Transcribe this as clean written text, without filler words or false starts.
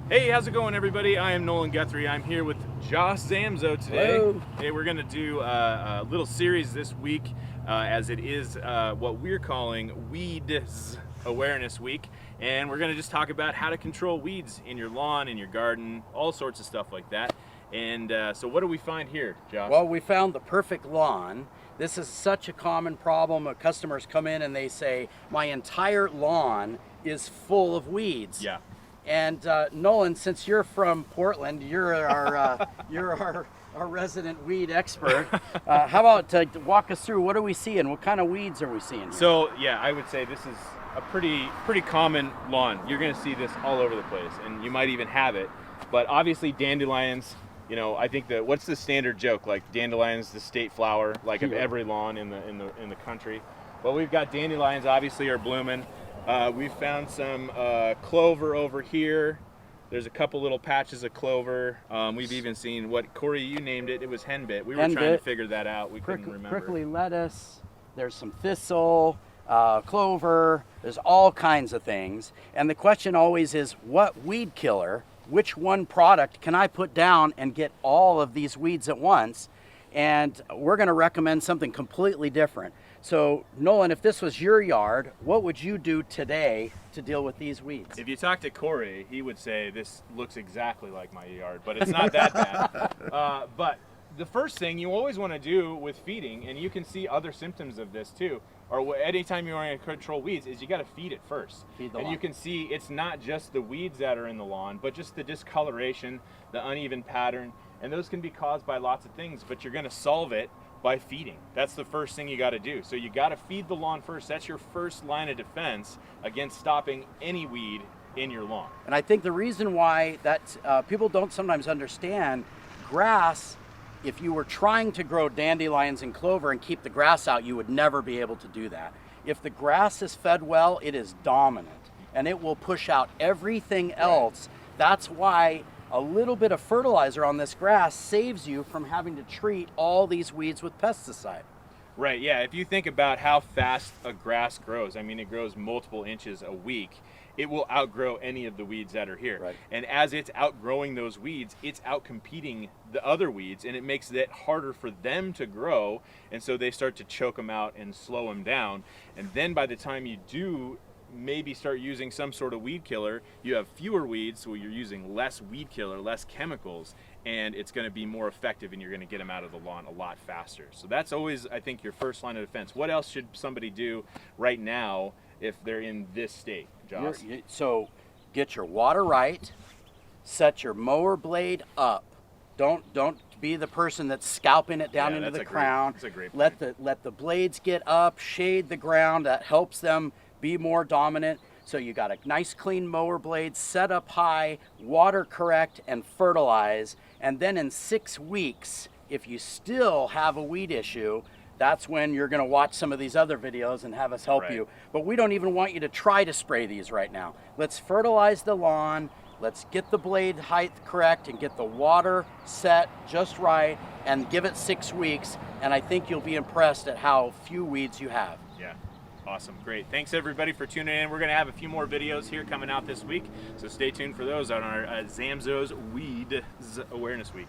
Hey, how's it going, everybody? I am Nolan Guthrie. I'm here with Josh Zamzo today. Hello. Hey, we're going to do a little series this week, as it is what we're calling Weeds Awareness Week. And we're going to just talk about how to control weeds in your lawn, in your garden, all sorts of stuff like that. And so what do we find here, Josh? Well, we found the perfect lawn. This is such a common problem. Customers come in and they say, my entire lawn is full of weeds. Yeah. And Nolan, since you're from Portland, you're our resident weed expert. How about walk us through, what are we seeing? What kind of weeds are we seeing here? So yeah, I would say this is a pretty common lawn. You're going to see this all over the place, and you might even have it. But obviously dandelions, you know, I think that what's the standard joke? Like dandelions, the state flower, like of every lawn in the country. Well, we've got dandelions obviously are blooming. We found some clover over here. There's a couple little patches of clover. We've even seen what, Corey, you named it. It was henbit. We were trying to figure that out. We couldn't remember. Prickly lettuce. There's some thistle, clover. There's all kinds of things. And the question always is, what weed killer, which one product can I put down and get all of these weeds at once? And we're going to recommend something completely different. So Nolan, if this was your yard, what would you do today to deal with these weeds? If you talk to Corey, he would say this looks exactly like my yard, but it's not that bad. But the first thing you always want to do with feeding, and you can see other symptoms of this too, or anytime you want to control weeds, is you got to feed it first. Feed the and lawn. you can see it's not just the weeds that are in the lawn, but just the discoloration, the uneven pattern, and those can be caused by lots of things, but you're going to solve it by feeding. That's the first thing you got to do. So you got to feed the lawn first. That's your first line of defense against stopping any weed in your lawn. And I think the reason why that people don't sometimes understand, grass, if you were trying to grow dandelions and clover and keep the grass out, you would never be able to do that. If the grass is fed well, it is dominant and it will push out everything else. That's why a little bit of fertilizer on this grass saves you from having to treat all these weeds with pesticide. Right, yeah. If you think about how fast a grass grows, I mean, it grows multiple inches a week, it will outgrow any of the weeds that are here. Right. And as it's outgrowing those weeds, it's outcompeting the other weeds, and it makes it harder for them to grow, and so they start to choke them out and slow them down. And then by the time you do maybe start using some sort of weed killer, you have fewer weeds, so you're using less weed killer, less chemicals, and it's going to be more effective, and you're going to get them out of the lawn a lot faster. So that's always, I think, your first line of defense. What else should somebody do right now if they're in this state, Josh? So get your water right, set your mower blade up. Don't be the person that's scalping it down into the ground. That's a great point. Let the blades get up, shade the ground. That helps them be more dominant. So you got a nice clean mower blade, set up high, water correct, and fertilize. And then in 6 weeks, if you still have a weed issue, that's when you're going to watch some of these other videos and have us help you. But we don't even want you to try to spray these right now. Let's fertilize the lawn. Let's get the blade height correct and get the water set just right and give it 6 weeks. And I think you'll be impressed at how few weeds you have. Yeah. Awesome. Great. Thanks everybody for tuning in. We're going to have a few more videos here coming out this week, so stay tuned for those on our Zamzo's Weeds Awareness Week.